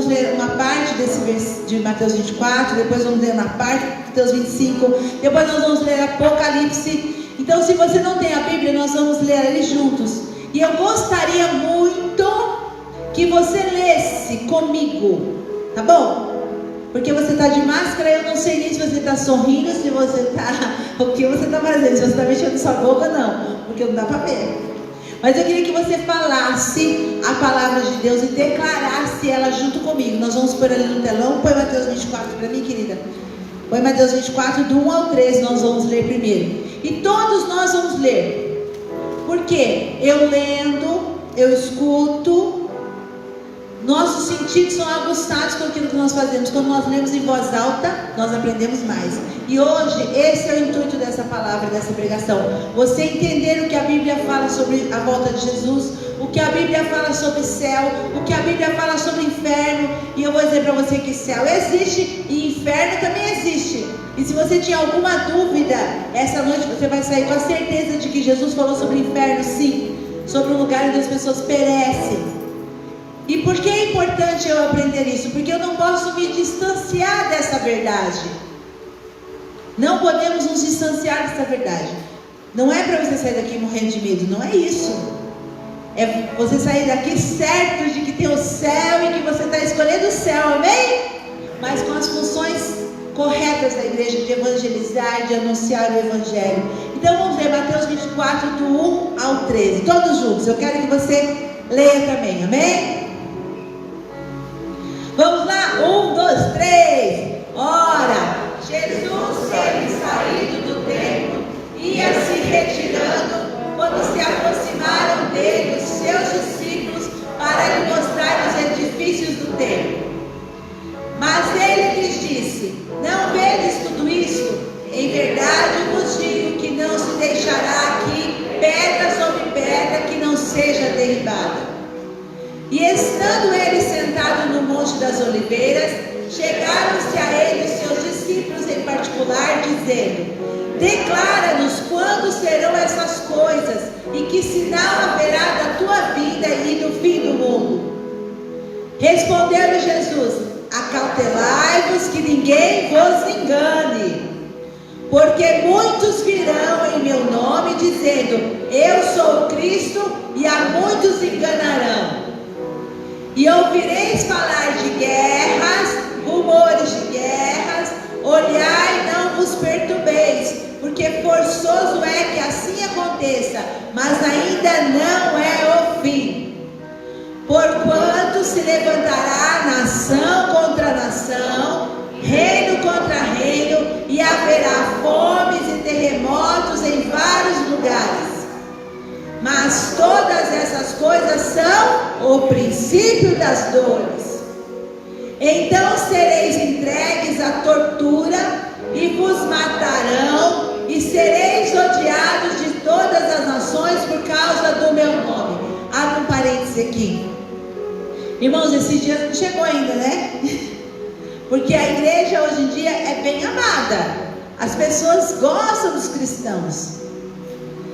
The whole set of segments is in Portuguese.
vamos ler uma parte de Mateus 24, depois vamos ler uma parte de Mateus 25, depois nós vamos ler Apocalipse. Então, se você não tem a Bíblia, nós vamos ler ali juntos. E eu gostaria muito que você lesse comigo, tá bom? Porque você está de máscara, eu não sei nem se você está sorrindo, se você está... o que você está fazendo, se você está mexendo sua boca, não, porque não dá para ver. Mas eu queria que você falasse a palavra de Deus e declarasse ela junto comigo. Nós vamos pôr ali no telão. Põe Mateus 24 para mim, querida. Põe Mateus 24, do 1 ao 13, nós vamos ler primeiro. E todos nós vamos ler. Porque eu lendo, eu escuto, nossos sentidos são aguçados com aquilo que nós fazemos. Quando nós lemos em voz alta, nós aprendemos mais. E hoje, esse é o intuito dessa palavra, dessa pregação. Você entender o que a Bíblia fala sobre a volta de Jesus, o que a Bíblia fala sobre céu, o que a Bíblia fala sobre inferno. E eu vou dizer para você que céu existe e inferno também existe. E se você tinha alguma dúvida, essa noite você vai sair com a certeza de que Jesus falou sobre inferno, sim. Sobre o lugar onde as pessoas perecem. E por que é importante eu aprender isso? Porque eu não posso me distanciar dessa verdade. Não podemos nos distanciar dessa verdade. Não é para você sair daqui morrendo de medo, não é isso. É você sair daqui certo de que tem o céu e que você está escolhendo o céu, amém? Mas com as funções corretas da igreja, de evangelizar, de anunciar o evangelho. Então vamos ver Mateus 24, do 1 ao 13, todos juntos. Eu quero que você leia também, amém? Vamos lá, 1, 2, 3. Ora, Jesus, tendo saído do templo, ia se retirando, quando se aproximaram dele os seus discípulos para lhe mostrar os edifícios do templo. Mas ele lhes disse: não vedes tudo isso? Em verdade vos digo que não se deixará aqui pedra sobre pedra que não seja derribada. E estando ele sentado no Monte das Oliveiras, chegaram-se a ele os seus discípulos em particular, dizendo: declara-nos quando serão essas coisas, e que sinal haverá da tua vinda e do fim do mundo. Respondeu-lhe Jesus: acautelai-vos que ninguém vos engane, porque muitos virão em meu nome, dizendo: eu sou o Cristo, e a muitos enganarão. E ouvireis falar de guerras, rumores de guerras. Olhai, não vos perturbeis, porque forçoso é que assim aconteça, mas ainda não é o fim. Porquanto se levantará nação contra nação, reino contra reino, e haverá fomes e terremotos em vários lugares. Mas todas essas coisas são o princípio das dores. Então sereis entregues à tortura, e vos matarão, e sereis odiados de todas as nações por causa do meu nome. Abre um parêntese aqui. Irmãos, esses dias não chegou ainda, né? Porque a igreja hoje em dia é bem amada. As pessoas gostam dos cristãos.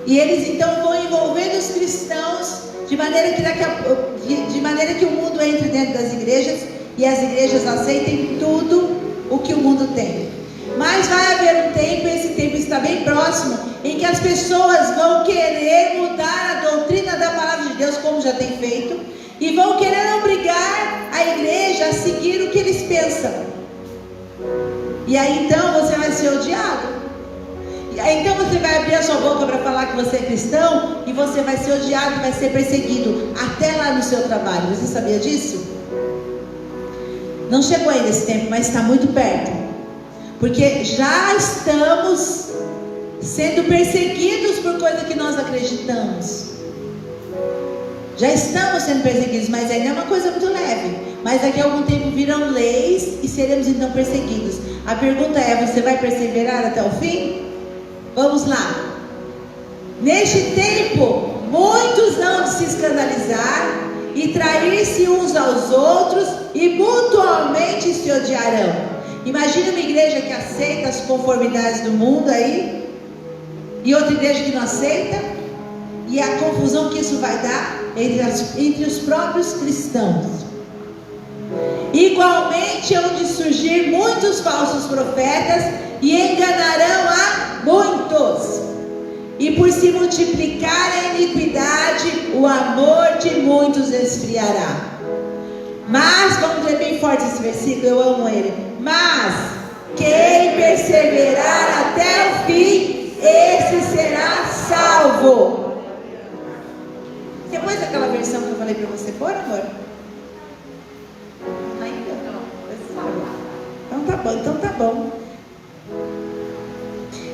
E eles então vão envolvendo os cristãos de maneira que o mundo entre dentro das igrejas e as igrejas aceitem tudo o que o mundo tem. Mas vai haver um tempo, esse tempo está bem próximo, em que as pessoas vão querer mudar a doutrina da palavra de Deus, como já tem feito, e vão querer obrigar a igreja a seguir o que eles pensam. E aí então você vai ser odiado. Então você vai abrir a sua boca para falar que você é cristão, e você vai ser odiado, vai ser perseguido, até lá no seu trabalho. Você sabia disso? Não chegou ainda esse tempo, mas está muito perto. Porque já estamos sendo perseguidos por coisa que nós acreditamos. Já estamos sendo perseguidos, mas ainda é uma coisa muito leve. Mas daqui a algum tempo virão leis e seremos então perseguidos. A pergunta é: você vai perseverar até o fim? Vamos lá. Neste tempo, muitos hão de se escandalizar e trair-se uns aos outros, e mutuamente se odiarão. Imagina uma igreja que aceita as conformidades do mundo aí, e outra igreja que não aceita, e a confusão que isso vai dar entre os próprios cristãos. Igualmente hão de surgir muitos falsos profetas e enganarão a muitos. E por se multiplicar a iniquidade, o amor de muitos esfriará. Mas, vamos ler bem forte esse versículo, eu amo ele. Mas quem perseverar até o fim, esse será salvo. Você pôs aquela versão que eu falei para você pôr, amor? Ainda não. Então tá bom.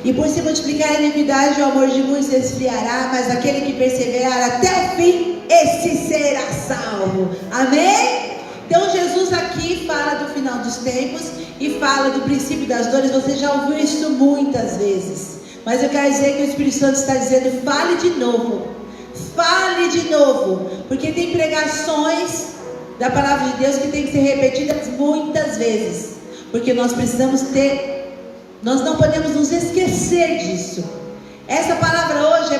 E por se multiplicar a iniquidade, o amor de muitos esfriará, mas aquele que perseverar até o fim, esse será salvo. Amém? Então Jesus aqui fala do final dos tempos e fala do princípio das dores. Você já ouviu isso muitas vezes, mas eu quero dizer que o Espírito Santo está dizendo: fale de novo. Fale de novo, porque tem pregações da palavra de Deus que tem que ser repetidas muitas vezes, porque nós precisamos nós não podemos nos esquecer disso. Essa palavra hoje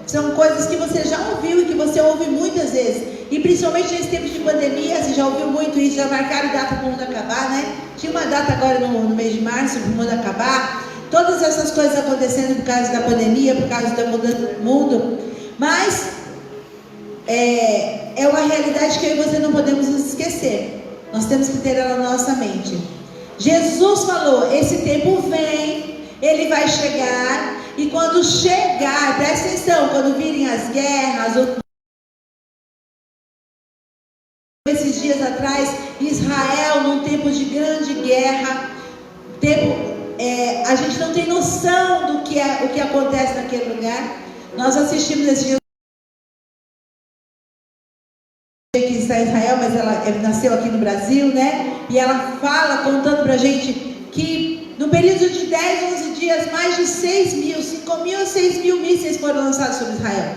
são coisas que você já ouviu e que você ouve muitas vezes, e principalmente nesse tempo de pandemia, você já ouviu muito isso. Já marcaram data para o mundo acabar, né? Tinha uma data agora no mês de março para o mundo acabar. Todas essas coisas acontecendo por causa da pandemia, por causa da mudança do mundo. Mas é uma realidade que eu e você não podemos nos esquecer. Nós temos que ter ela na nossa mente. Jesus falou: esse tempo vem, ele vai chegar, e quando chegar, presta atenção, quando virem as guerras, esses dias atrás, Israel num tempo de grande guerra, a gente não tem noção do que o que acontece naquele lugar. Nós assistimos esses dias que está em Israel, mas ela nasceu aqui no Brasil, né? E ela fala, contando pra gente, que no período de 10, 11 dias, mais de 5.000 ou 6.000 mísseis foram lançados sobre Israel.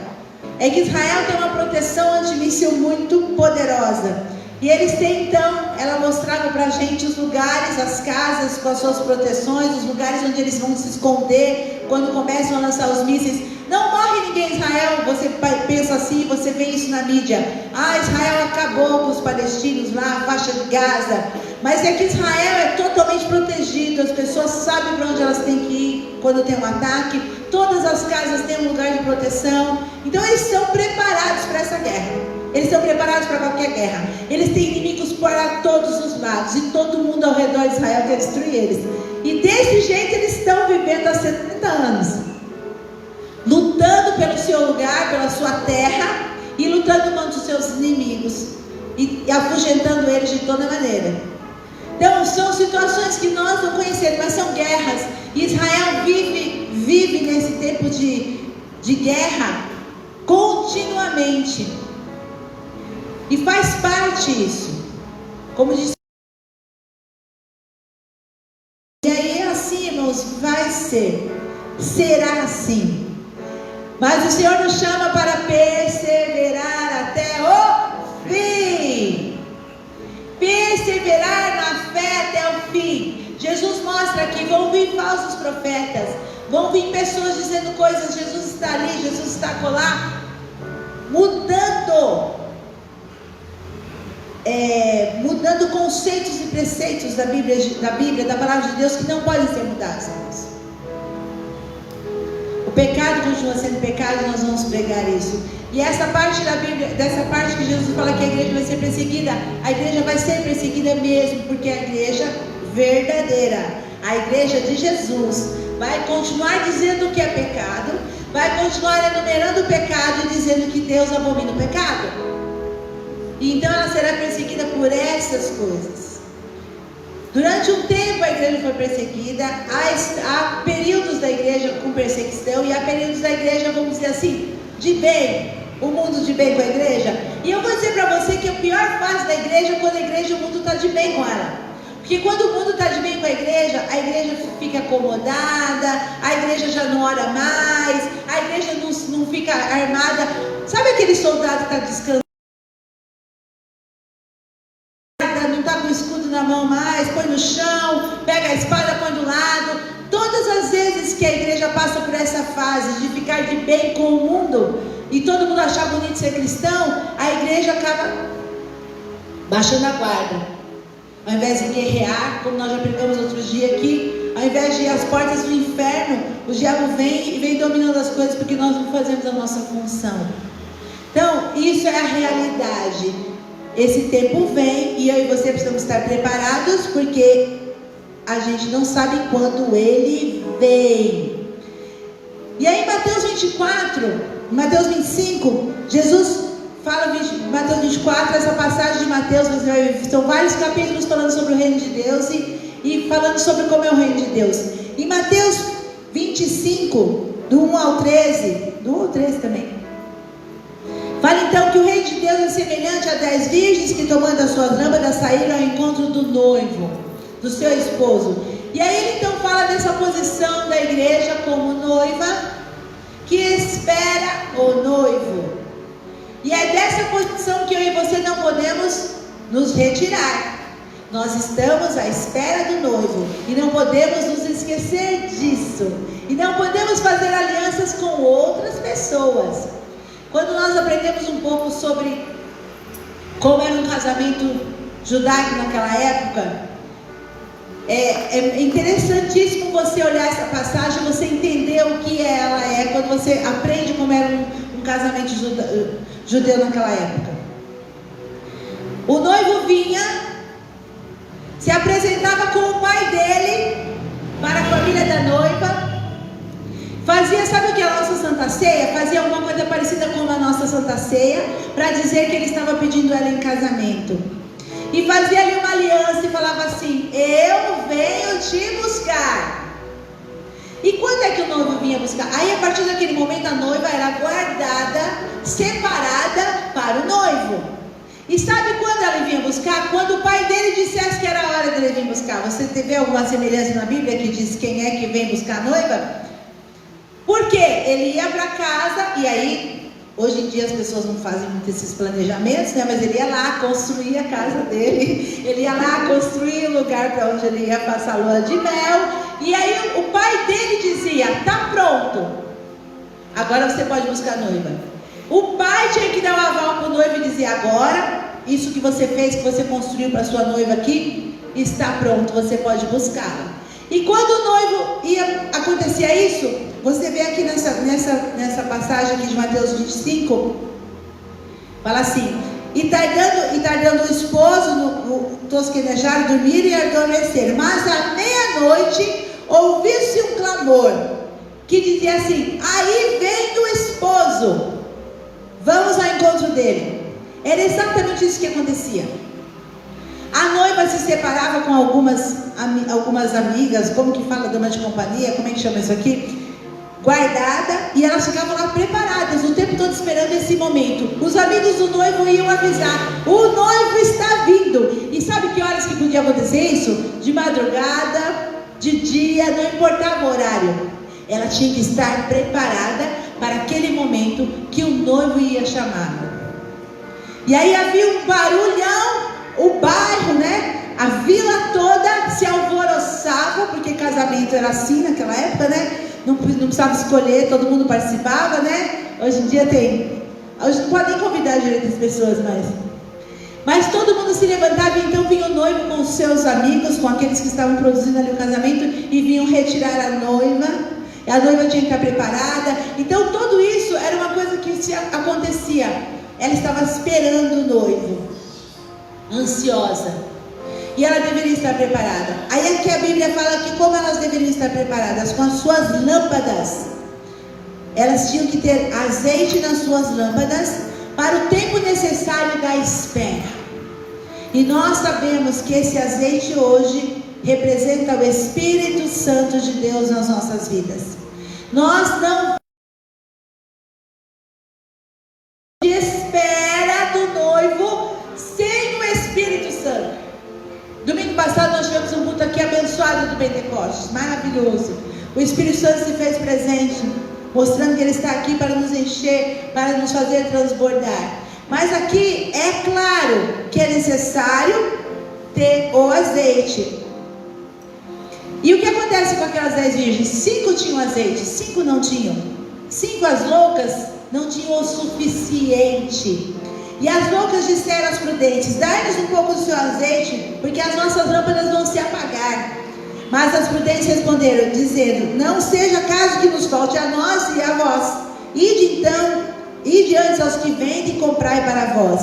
É que Israel tem uma proteção antimíssil muito poderosa. E eles têm, então, ela mostrava pra gente os lugares, as casas com as suas proteções, os lugares onde eles vão se esconder quando começam a lançar os mísseis. Não morre ninguém em Israel. Você pensa assim, você vê isso na mídia: Israel acabou com os palestinos lá, a faixa de Gaza. Mas é que Israel é totalmente protegido. As pessoas sabem para onde elas têm que ir quando tem um ataque. Todas as casas têm um lugar de proteção. Então eles estão preparados para essa guerra. Eles estão preparados para qualquer guerra. Eles têm inimigos para todos os lados, e todo mundo ao redor de Israel quer destruir eles. E desse jeito eles estão vivendo há 70 anos, lutando pelo seu lugar, pela sua terra, e lutando contra os seus inimigos, e afugentando eles de toda maneira. Então são situações que nós não conhecemos, mas são guerras. E Israel vive nesse tempo de guerra continuamente, e faz parte isso, como disse. E aí é assim, irmãos, vai será assim. Mas o Senhor nos chama para perseverar até o fim. Perseverar na fé até o fim. Jesus mostra que vão vir falsos profetas, vão vir pessoas dizendo coisas. Jesus está ali, Jesus está acolá, mudando conceitos e preceitos da Bíblia, da palavra de Deus, que não podem ser mudados, irmãos. O pecado continua sendo pecado, e nós vamos pregar isso. E essa parte da Bíblia, dessa parte que Jesus fala que a igreja vai ser perseguida, a igreja vai ser perseguida mesmo, porque a igreja verdadeira, a igreja de Jesus, vai continuar dizendo que é pecado, vai continuar enumerando o pecado e dizendo que Deus abomina o pecado. E então ela será perseguida por essas coisas. Durante um tempo a igreja foi perseguida. Há períodos da igreja com perseguição, e há períodos da igreja, vamos dizer assim, de bem, o mundo de bem com a igreja. E eu vou dizer para você que a pior fase da igreja é quando a igreja, o mundo está de bem com ela. Porque quando o mundo está de bem com a igreja fica acomodada, a igreja já não ora mais, a igreja não fica armada. Sabe aquele soldado que está descansando? Não está com o escudo na mão mais, põe no chão, pega a espada, põe do lado. Todas as vezes que a igreja passa por essa fase de ficar de bem com o mundo, e todo mundo achar bonito ser cristão, a igreja acaba baixando a guarda. Ao invés de guerrear, como nós já pregamos outro dia aqui, ao invés de ir às portas do inferno, o diabo vem e vem dominando as coisas porque nós não fazemos a nossa função. Então, isso é a realidade. Esse tempo vem e eu e você precisamos estar preparados, porque a gente não sabe quando ele vem. E aí em Mateus 24, Mateus 25, Jesus fala, Mateus 24, essa passagem de Mateus, você vai ver, são vários capítulos falando sobre o reino de Deus e falando sobre como é o reino de Deus. Em Mateus 25, do 1 ao 13, do 1 ao 13 também, fala então que o reino de Deus é semelhante a 10 virgens que, tomando as suas lâmpadas, saíram ao encontro do noivo, do seu esposo. E aí ele então fala dessa posição da igreja como noiva que espera o noivo. E é dessa posição que eu e você não podemos nos retirar. Nós estamos à espera do noivo e não podemos nos esquecer disso. E não podemos fazer alianças com outras pessoas. Quando nós aprendemos um pouco sobre como era um casamento judaico naquela época, é interessantíssimo você olhar essa passagem, você entender o que ela é, quando você aprende como era um casamento judeu naquela época. O noivo vinha, se apresentava com o pai dele para a família da noiva, fazia, sabe o que é a nossa Santa Ceia? Fazia alguma coisa parecida com a nossa Santa Ceia, para dizer que ele estava pedindo ela em casamento. E fazia ali uma aliança e falava assim: eu venho te buscar. E quando é que o noivo vinha buscar? Aí a partir daquele momento a noiva era guardada, separada para o noivo. E sabe quando ela vinha buscar? Quando o pai dele dissesse que era a hora dele vir buscar. Você vê alguma semelhança na Bíblia que diz quem é que vem buscar a noiva? Porque ele ia para casa, e aí, hoje em dia as pessoas não fazem muito esses planejamentos, né? Mas ele ia lá construir a casa dele, ele ia lá construir o lugar para onde ele ia passar a lua de mel, e aí o pai dele dizia: tá pronto, agora você pode buscar a noiva. O pai tinha que dar um aval para o noivo e dizer: agora, isso que você fez, que você construiu para sua noiva aqui, está pronto, você pode buscá-la. E quando o noivo acontecia isso, você vê aqui nessa passagem aqui de Mateus 25, fala assim: e tardando o esposo no tosquenejar, dormir e adormecer, mas à meia-noite ouviu-se um clamor, que dizia assim: aí vem o esposo, vamos ao encontro dele. Era exatamente isso que acontecia. A noiva se separava com algumas amigas, como que fala, dama de companhia, como é que chama isso aqui? Guardada, e elas ficavam lá preparadas, o tempo todo esperando esse momento. Os amigos do noivo iam avisar: o noivo está vindo. E sabe que horas que podia acontecer isso? De madrugada, de dia, não importava o horário. Ela tinha que estar preparada para aquele momento que o noivo ia chamar. E aí havia um barulhão. O bairro, né? A vila toda se alvoroçava, porque casamento era assim naquela época, né? Não precisava escolher, todo mundo participava, né? Hoje em dia tem. Hoje não pode nem convidar direito as pessoas mais. Mas todo mundo se levantava, e então vinha o noivo com os seus amigos, com aqueles que estavam produzindo ali o casamento, e vinham retirar a noiva. A noiva tinha que estar preparada. Então tudo isso era uma coisa que acontecia. Ela estava esperando o noivo, ansiosa, e ela deveria estar preparada. Aí aqui a Bíblia fala que como elas deveriam estar preparadas? Com as suas lâmpadas. Elas tinham que ter azeite nas suas lâmpadas para o tempo necessário da espera. E nós sabemos que esse azeite hoje representa o Espírito Santo de Deus nas nossas vidas. Nós não espera do noivo sem o Espírito Santo. Domingo passado nós tivemos um culto aqui abençoado do Pentecostes, maravilhoso. O Espírito Santo se fez presente, mostrando que Ele está aqui para nos encher, para nos fazer transbordar. Mas aqui é claro que é necessário ter o azeite. E o que acontece com aquelas 10 virgens? 5 tinham azeite, 5 não tinham. 5 as loucas não tinham o suficiente. E as loucas disseram às prudentes: dai-nos um pouco do seu azeite, porque as nossas lâmpadas vão se apagar. Mas as prudentes responderam, dizendo: não seja caso que nos falte a nós e a vós. Ide antes aos que vendem e comprai para vós.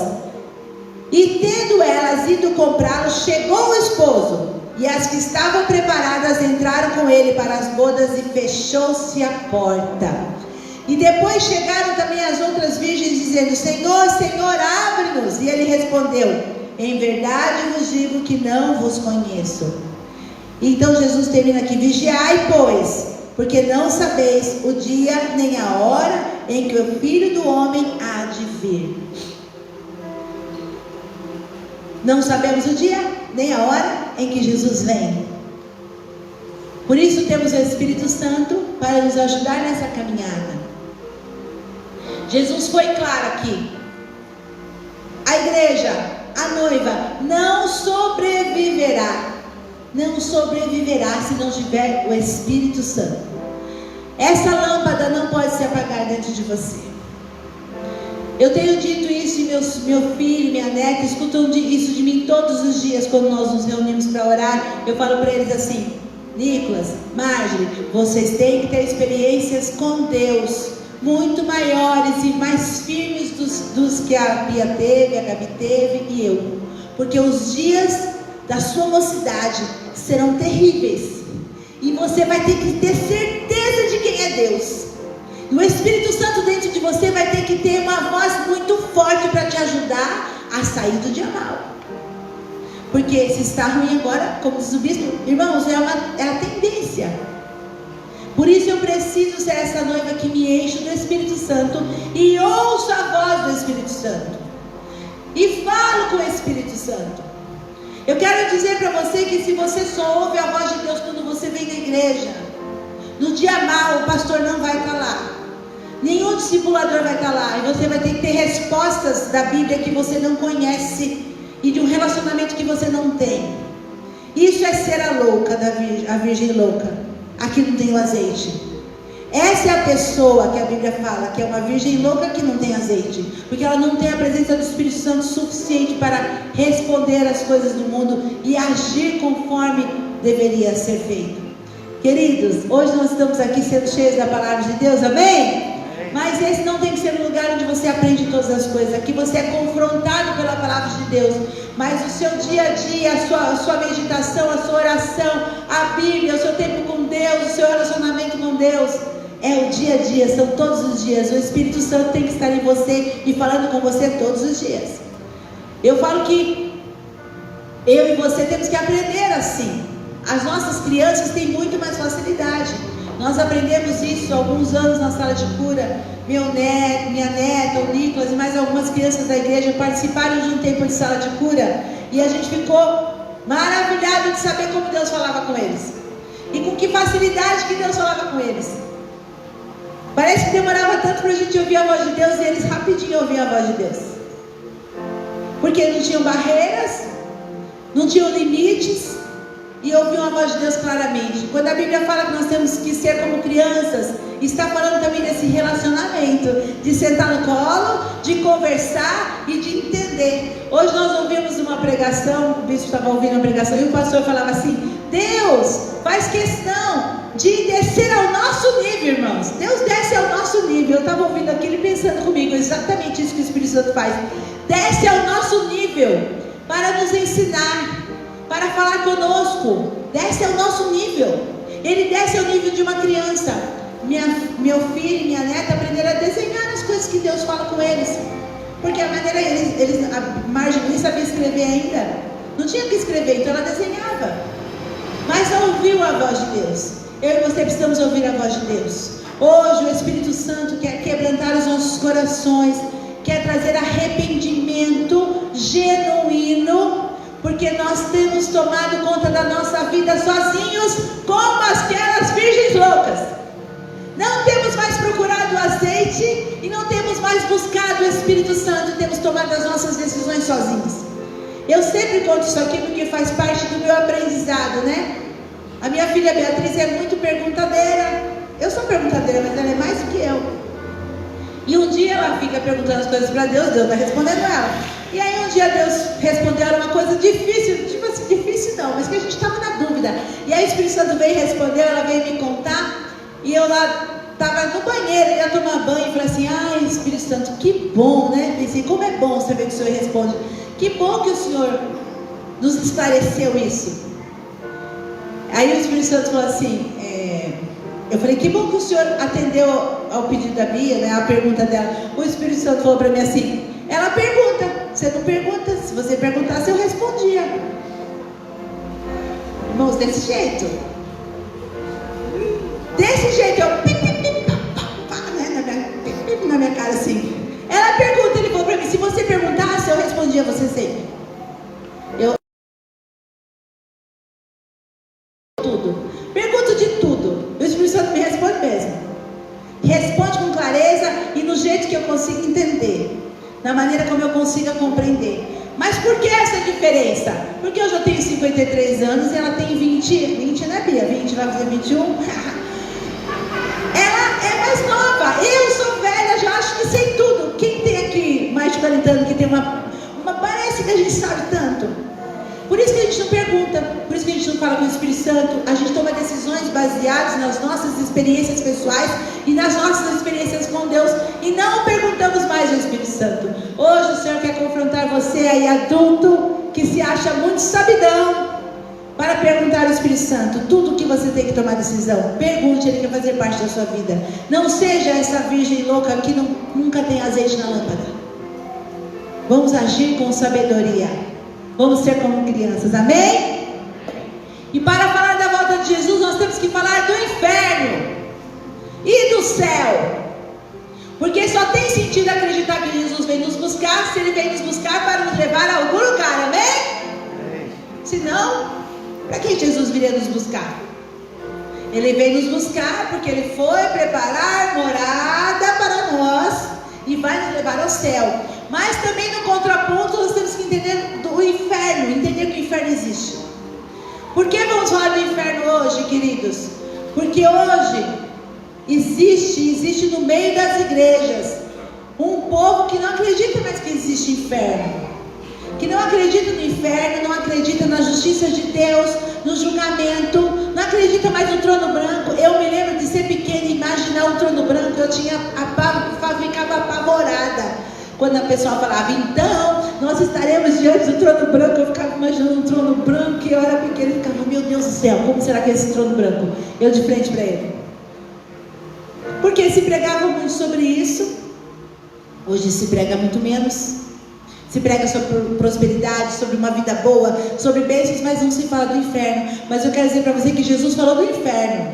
E tendo elas ido comprá-lo, chegou o esposo, e as que estavam preparadas entraram com ele para as bodas, e fechou-se a porta. E depois chegaram também as outras virgens, dizendo: Senhor, Senhor, abre-nos. E ele respondeu: em verdade vos digo que não vos conheço. Então Jesus termina aqui: vigiai, pois, porque não sabeis o dia nem a hora em que o Filho do Homem há de vir. Não sabemos o dia nem a hora em que Jesus vem. Por isso temos o Espírito Santo para nos ajudar nessa caminhada. Jesus foi claro aqui: a igreja, a noiva, não sobreviverá se não tiver o Espírito Santo. Essa lâmpada não pode se apagar dentro de você. Eu tenho dito isso, e meu filho, minha neta escutam isso de mim todos os dias. Quando nós nos reunimos para orar, eu falo para eles assim: Nicolas, Marjorie, vocês têm que ter experiências com Deus muito maiores e mais firmes dos que a Bia teve, a Gabi teve e eu. Porque os dias da sua mocidade serão terríveis, e você vai ter que ter certeza de quem é Deus. E o Espírito Santo dentro de você vai ter que ter uma voz muito forte para te ajudar a sair do dia mal. Porque se está ruim agora, como diz o bispo, irmãos, é a tendência. Por isso eu preciso ser essa noiva que me enche do Espírito Santo e ouço a voz do Espírito Santo e falo com o Espírito Santo. Eu quero dizer para você que se você só ouve a voz de Deus quando você vem na igreja, no dia mal o pastor não vai estar lá, nenhum discipulador vai estar lá, e você vai ter que ter respostas da Bíblia que você não conhece e de um relacionamento que você não tem. Isso é ser a louca, a virgem louca. Aqui não tem o azeite. Essa é a pessoa que a Bíblia fala que é uma virgem louca que não tem azeite, porque ela não tem a presença do Espírito Santo suficiente para responder às coisas do mundo e agir conforme deveria ser feito. Queridos, hoje nós estamos aqui sendo cheios da palavra de Deus, amém? Mas esse não tem que ser um lugar onde você aprende todas as coisas. Aqui você é confrontado pela palavra de Deus, mas o seu dia a dia, a sua meditação, a sua oração, a Bíblia, o seu tempo com Deus, o seu relacionamento com Deus, é o dia a dia, são todos os dias. O Espírito Santo tem que estar em você e falando com você todos os dias. Eu falo que eu e você temos que aprender assim. As nossas crianças têm muito mais facilidade. Nós aprendemos isso há alguns anos na sala de cura. Minha neta, o Nicolas e mais algumas crianças da igreja participaram de um tempo de sala de cura, e a gente ficou maravilhado de saber como Deus falava com eles e com que facilidade que Deus falava com eles. Parece que demorava tanto para a gente ouvir a voz de Deus, e eles rapidinho ouviam a voz de Deus, porque não tinham barreiras, não tinham limites, e ouviam a voz de Deus claramente. Quando a Bíblia fala que nós temos que ser como crianças, está falando também desse relacionamento, de sentar no colo, de conversar e de entender. Hoje nós ouvimos uma pregação, o bispo estava ouvindo a pregação, e o pastor falava assim: Deus faz questão de descer ao nosso nível, irmãos. Deus desce ao nosso nível. Eu estava ouvindo aquilo e pensando comigo, exatamente isso que o Espírito Santo faz. Desce ao nosso nível para nos ensinar, para falar conosco. Desce ao nosso nível. Ele desce ao nível de uma criança. Meu filho e minha neta aprenderam a desenhar as coisas que Deus fala com eles, porque a maneira a Marjorie nem sabia escrever ainda, não tinha que escrever, então ela desenhava, mas ouviu a voz de Deus. Eu e você precisamos ouvir a voz de Deus. Hoje o Espírito Santo quer quebrantar os nossos corações, quer trazer arrependimento genuíno, porque nós temos tomado conta da nossa vida sozinhos, como aquelas virgens loucas. Não temos mais procurado o azeite e não temos mais buscado o Espírito Santo, temos tomado as nossas decisões sozinhos. Eu sempre conto isso aqui porque faz parte do meu aprendizado, né? A minha filha Beatriz é muito perguntadeira. Eu sou perguntadeira, mas ela é mais do que eu. E um dia ela fica perguntando as coisas para Deus, Deus vai respondendo ela. E aí um dia Deus respondeu ela uma coisa difícil, tipo assim, difícil não, mas que a gente estava na dúvida. E aí o Espírito Santo veio e respondeu, ela veio me contar, e eu lá estava no banheiro, ia tomar banho, e falei assim, ai Espírito Santo, que bom, né? Pensei, como é bom saber que o Senhor responde. Que bom que o Senhor nos esclareceu isso. Aí o Espírito Santo falou assim, eu falei, que bom que o Senhor atendeu ao pedido da Bia, né, a pergunta dela. O Espírito Santo falou para mim assim, ela pergunta, você não pergunta, se você perguntasse eu respondia. Irmãos, desse jeito, eu na minha cara assim. Ela pergunta, ele falou para mim, se você perguntasse eu respondia você sempre. Pergunto de tudo. O Espírito Santo me responde mesmo. Responde com clareza e no jeito que eu consigo entender, na maneira como eu consiga compreender. Mas por que essa diferença? Porque eu já tenho 53 anos e ela tem 20, né Bia? 20, vai fazer 21. Ela é mais nova. Eu sou velha, já acho que sei tudo. Quem tem aqui mais de 40 anos que tem uma parece que a gente sabe tanto. Por isso que a gente não pergunta, por isso que a gente não fala com o Espírito Santo. A gente toma decisões baseadas nas nossas experiências pessoais e nas nossas experiências com Deus, e não perguntamos mais ao Espírito Santo. Hoje o Senhor quer confrontar você aí, adulto, que se acha muito sabidão, para perguntar ao Espírito Santo tudo que você tem que tomar decisão. Pergunte, Ele quer fazer parte da sua vida. Não seja essa virgem louca que nunca tem azeite na lâmpada. Vamos agir com sabedoria. Vamos ser como crianças, amém? E para falar da volta de Jesus, nós temos que falar do inferno e do céu. Porque só tem sentido acreditar que Jesus vem nos buscar, se Ele vem nos buscar para nos levar a algum lugar, amém? Senão, para que Jesus viria nos buscar? Ele veio nos buscar porque Ele foi preparar morada para nós e vai nos levar ao céu. Mas também no contraponto nós temos que entender do inferno, entender que o inferno existe. Por que vamos falar do inferno hoje, queridos? Porque hoje existe no meio das igrejas um povo que não acredita mais que existe inferno, que não acredita no inferno, não acredita na justiça de Deus, no julgamento, não acredita mais no trono branco. Eu me lembro de ser pequena e imaginar o trono branco, eu ficava apavorada. Quando a pessoa falava, então, nós estaremos diante do trono branco, eu ficava imaginando um trono branco, e eu era pequena e ficava, meu Deus do céu, como será que é esse trono branco? Eu de frente para ele. Porque se pregava muito sobre isso, hoje se prega muito menos. Se prega sobre prosperidade, sobre uma vida boa, sobre bênçãos, mas não se fala do inferno. Mas eu quero dizer para você que Jesus falou do inferno,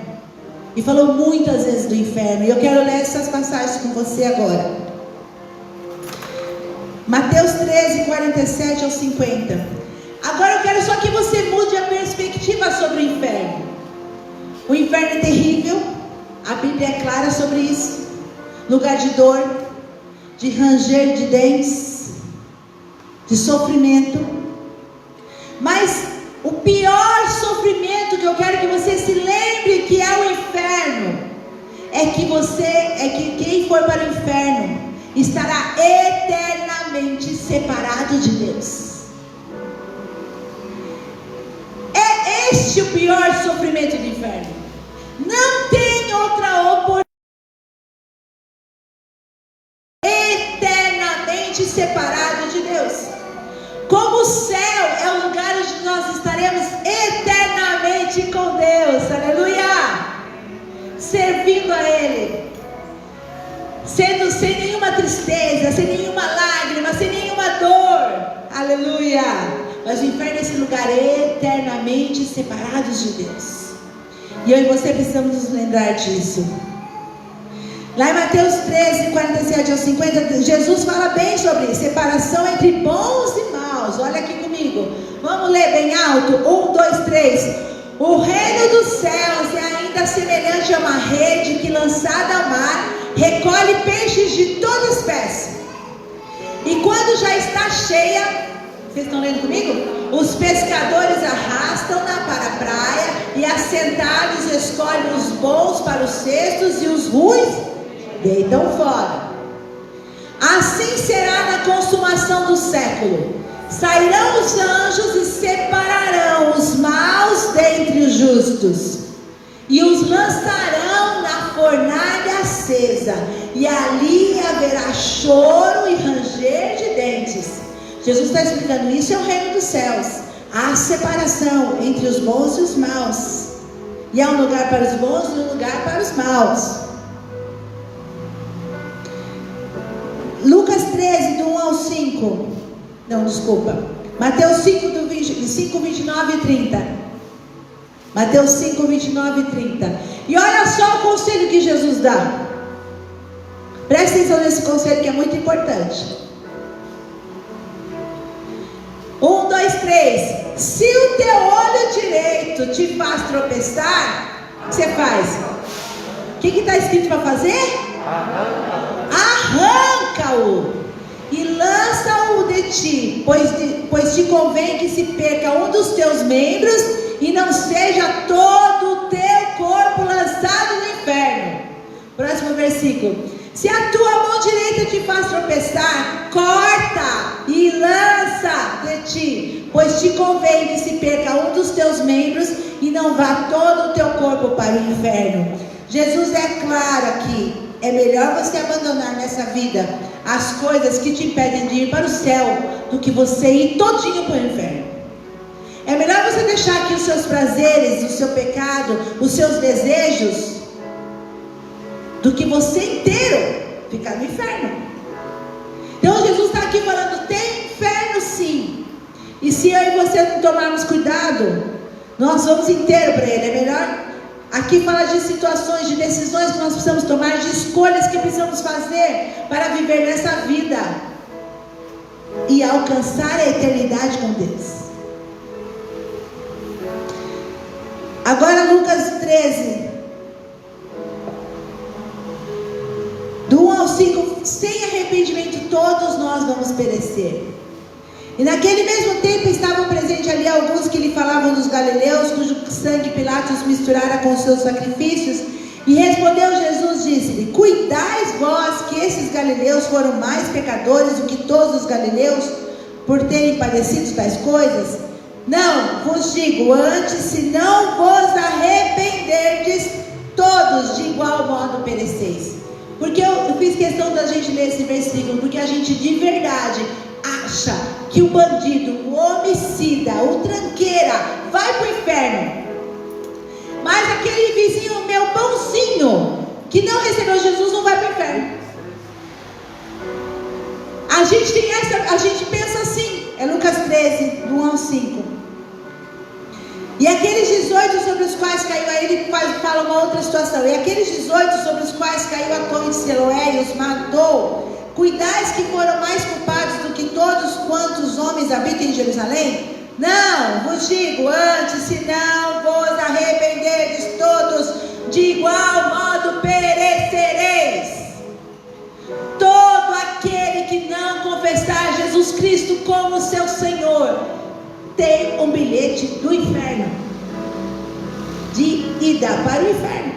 e falou muitas vezes do inferno, e eu quero ler essas passagens com você agora. Mateus 13, 47 ao 50. Agora eu quero só que você mude a perspectiva sobre o inferno. O inferno é terrível, a Bíblia é clara sobre isso. Lugar de dor, de ranger de dentes, de sofrimento. Mas o pior sofrimento que eu quero que você se lembre que é o inferno, é que quem for para o inferno estará eternamente separado de Deus. É este o pior sofrimento do inferno. Não tem outra oportunidade. Eternamente separado de Deus. Como o céu é o lugar onde nós estaremos eternamente com Deus. Aleluia! Servindo a Ele, sendo sem nenhuma tristeza, sem nenhuma lágrima, sem nenhuma dor. Aleluia! Mas o inferno é esse lugar eternamente separados de Deus. E eu e você precisamos nos lembrar disso. Lá em Mateus 13, 47 ao 50, Jesus fala bem sobre separação entre bons e maus. Olha aqui comigo. Vamos ler bem alto. 1, 2, 3. O reino dos céus é ainda semelhante a uma rede que, lançada ao mar, recolhe peixes de toda espécie. E quando já está cheia, vocês estão lendo comigo? Os pescadores arrastam-na para a praia e, assentados, escolhem os bons para os cestos e os ruins deitam fora. será na consumação do século. Sairão os anjos e separarão os maus dentre os justos, e os lançarão na fornalha acesa, e ali haverá choro e ranger de dentes. Jesus está explicando isso, é o reino dos céus. Há separação entre os bons e os maus, e há um lugar para os bons e um lugar para os maus. Lucas 13, do 1 ao 5. Não, desculpa. Mateus 5, 29 e 30. Mateus 5, 29 e 30. E olha só o conselho que Jesus dá. Presta atenção nesse conselho que é muito importante. 1, 2, 3. Se o teu olho direito te faz tropeçar, o que você faz? O que está escrito para fazer? Arranca-o e lança-o de ti, pois te convém que se perca um dos teus membros e não seja todo o teu corpo lançado no inferno. Próximo versículo. Se a tua mão direita te faz tropeçar, corta e lança de ti, pois te convém que se perca um dos teus membros e não vá todo o teu corpo para o inferno. Jesus é claro aqui. É melhor você abandonar nessa vida as coisas que te impedem de ir para o céu do que você ir todinho para o inferno. É melhor você deixar aqui os seus prazeres, o seu pecado, os seus desejos, do que você inteiro ficar no inferno. Então Jesus está aqui falando, tem inferno sim. E se eu e você não tomarmos cuidado, nós vamos inteiro para ele. É melhor. Aqui fala de situações, de decisões que nós precisamos tomar, de escolhas que precisamos fazer para viver nessa vida e alcançar a eternidade com Deus. Agora Lucas 13, do 1 ao 5. Sem arrependimento todos nós vamos perecer. E naquele mesmo tempo estavam presentes ali alguns que lhe falavam dos galileus, cujo sangue Pilatos misturara com seus sacrifícios. E respondeu Jesus, disse-lhe: cuidais vós que esses galileus foram mais pecadores do que todos os galileus, por terem padecido tais coisas? Não, vos digo, antes, se não vos arrependerdes, todos de igual modo pereceis. Porque eu fiz questão da gente ler esse versículo, porque a gente de verdade acha que o bandido, o homicida, o tranqueira vai para o inferno. Mas aquele vizinho meu bonzinho, que não recebeu Jesus, não vai para o inferno. A gente pensa assim. É Lucas 13, do 1 ao 5. E aqueles 18 sobre os quais caiu, aí ele fala uma outra situação. E aqueles 18 sobre os quais caiu a torre de Siloé e os matou, cuidais que foram mais culpados do que todos quantos homens habitam em Jerusalém? Não, vos digo, antes, se não vos arrependerdes, todos de igual modo perecereis. Todo aquele que não confessar Jesus Cristo como seu Senhor tem um bilhete do inferno, de ida para o inferno.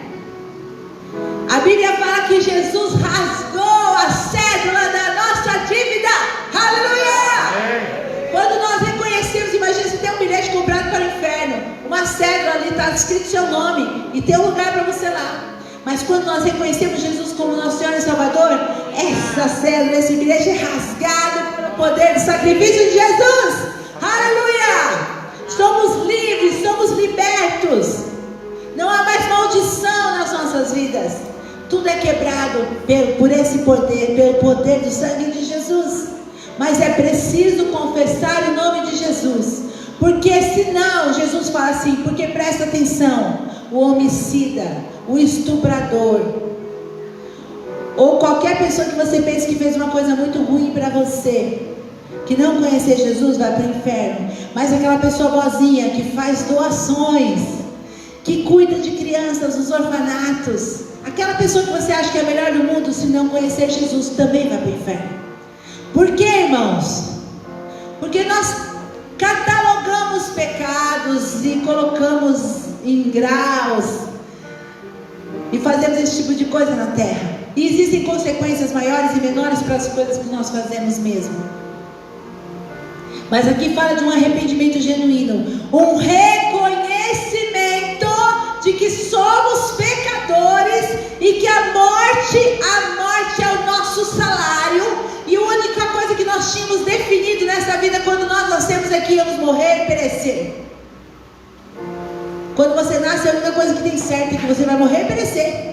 A Bíblia fala que Jesus rasgou a cédula da nossa dívida. Aleluia! Quando nós reconhecemos, imagina se tem um bilhete comprado para o inferno, uma cédula ali, está escrito seu nome, e tem um lugar para você lá. Mas quando nós reconhecemos Jesus como nosso Senhor e Salvador, essa cédula, esse bilhete é rasgado pelo poder do sacrifício de Jesus. Aleluia! Somos livres, somos libertos. Não há mais maldição nas nossas vidas. Tudo é quebrado por esse poder, pelo poder do sangue de Jesus. Mas é preciso confessar o nome de Jesus. Porque senão, Jesus fala assim, porque presta atenção, o homicida, o estuprador, ou qualquer pessoa que você pense que fez uma coisa muito ruim para você, que não conhecer Jesus, vai para o inferno. Mas aquela pessoa boazinha que faz doações, que cuida de crianças nos orfanatos, aquela pessoa que você acha que é a melhor do mundo, se não conhecer Jesus, também vai para o inferno. Por quê, irmãos? Porque nós catalogamos pecados e colocamos em graus e fazemos esse tipo de coisa na terra. E existem consequências maiores e menores para as coisas que nós fazemos mesmo. Mas aqui fala de um arrependimento genuíno, um reconhecimento de que somos pecadores e que a morte é o nosso salário, e a única coisa que nós tínhamos definido nessa vida quando nós nascemos é que íamos morrer e perecer. Quando você nasce, a única coisa que tem certo é que você vai morrer e perecer.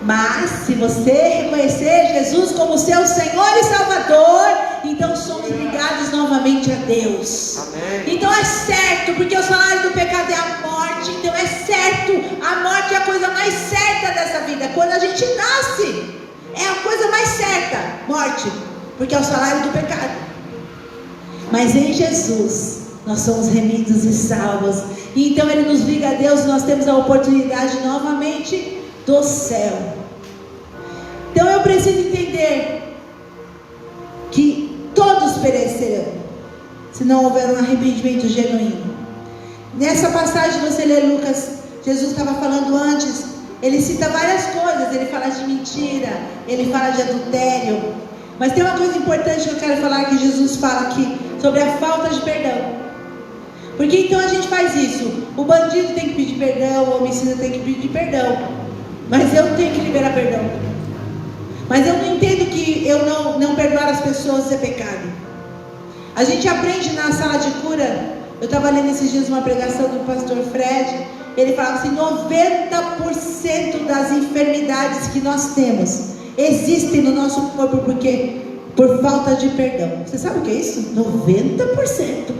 Mas se você reconhecer Jesus como seu Senhor e Salvador, então somos ligados novamente a Deus. Amém. Então é certo, porque o salário do pecado é a morte. Então é certo, a morte é a coisa mais certa dessa vida. Quando a gente nasce, é a coisa mais certa, morte, porque é o salário do pecado. Mas em Jesus nós somos remidos e salvos, e então Ele nos liga a Deus, e nós temos a oportunidade novamente do céu. Então eu preciso entender que todos perecerão se não houver um arrependimento genuíno. Nessa passagem você lê Lucas, Jesus estava falando antes, ele cita várias coisas, ele fala de mentira, ele fala de adultério, mas tem uma coisa importante que eu quero falar, que Jesus fala aqui sobre a falta de perdão. Porque então a gente faz isso, o bandido tem que pedir perdão, o homicida tem que pedir perdão, mas eu tenho que liberar perdão. Mas eu não entendo que eu não perdoar as pessoas é pecado. A gente aprende na sala de cura. Eu estava lendo esses dias uma pregação do pastor Fred. Ele falava assim, 90% das enfermidades que nós temos existem no nosso corpo por falta de perdão. Você sabe o que é isso? 90%.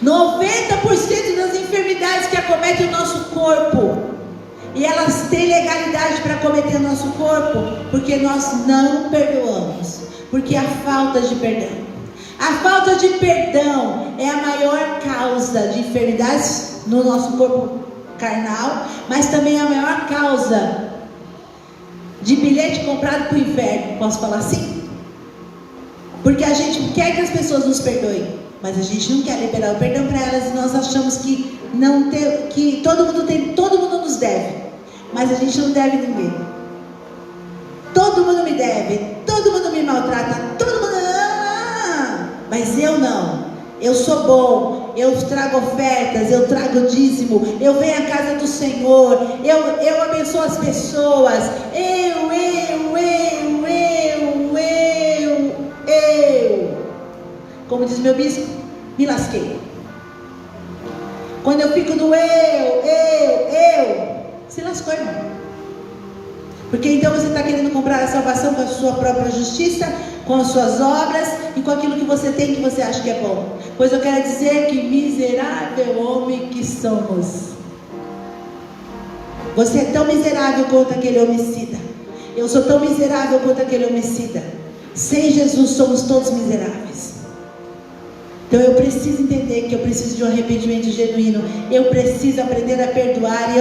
90% das enfermidades que acometem o nosso corpo, e elas têm legalidade para acometer o nosso corpo, porque nós não perdoamos, porque a falta de perdão. A falta de perdão é a maior causa de enfermidades no nosso corpo carnal, mas também é a maior causa de bilhete comprado para o inferno. Posso falar assim? Porque a gente quer que as pessoas nos perdoem, mas a gente não quer liberar o perdão para elas, e nós achamos que que todo mundo nos deve, mas a gente não deve ninguém. Todo mundo me deve, todo mundo me maltrata, todo mundo, mas eu não. Eu sou bom, eu trago ofertas, eu trago dízimo, eu venho à casa do Senhor, eu abençoo as pessoas, eu. Como diz meu bispo, me lasquei. Quando eu fico no se lascou, irmão. Porque então você está querendo comprar a salvação com a sua própria justiça, com as suas obras e com aquilo que você tem, que você acha que é bom. Pois eu quero dizer que miserável homem que somos. Você é tão miserável quanto aquele homicida. Eu sou tão miserável quanto aquele homicida. Sem Jesus somos todos miseráveis. Então eu preciso entender que eu preciso de um arrependimento genuíno. Eu preciso aprender a perdoar. E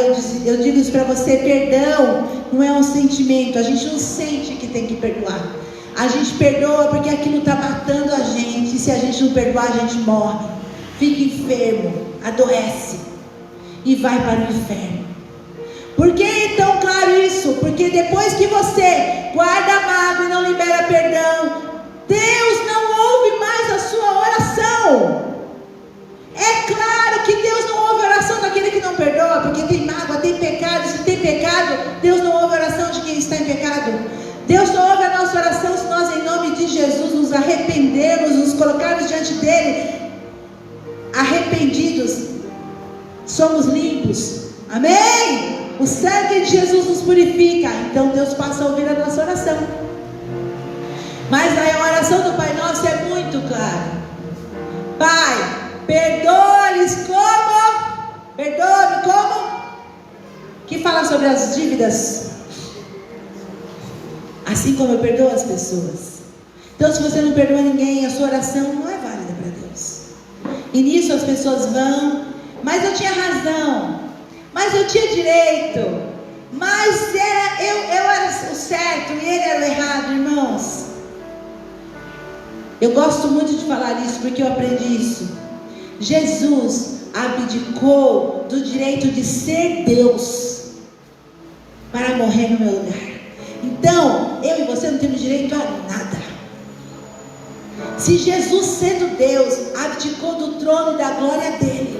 eu digo isso para você: perdão não é um sentimento. A gente não sente que tem que perdoar. A gente perdoa porque aquilo está matando a gente. E se a gente não perdoar, a gente morre, fica enfermo, adoece e vai para o inferno. Por que então, claro, isso? Porque depois que você guarda a mágoa e não libera perdão, Deus não ouve mais a sua oração. É claro que Deus não ouve a oração daquele que não perdoa, porque tem mágoa, tem pecado. Se tem pecado, Deus não ouve a oração de quem está em pecado. Deus não ouve a nossa oração se nós, em nome de Jesus, nos arrependermos, nos colocarmos diante dele arrependidos. Somos limpos. Amém? O sangue de Jesus nos purifica. Então Deus passa a ouvir a nossa oração. Mas a oração do Pai Nosso é muito clara. Pai, perdoa-lhes como? Perdoa-me como? Que fala sobre as dívidas. Assim como eu perdoo as pessoas. Então, se você não perdoa ninguém, a sua oração não é válida para Deus. E nisso as pessoas vão: mas eu tinha razão, mas eu tinha direito, mas eu era o certo e ele era o errado. Irmãos, eu gosto muito de falar isso porque eu aprendi isso. Jesus abdicou do direito de ser Deus para morrer no meu lugar. Então, eu e você não temos direito a nada. Se Jesus, sendo Deus, abdicou do trono e da glória dele,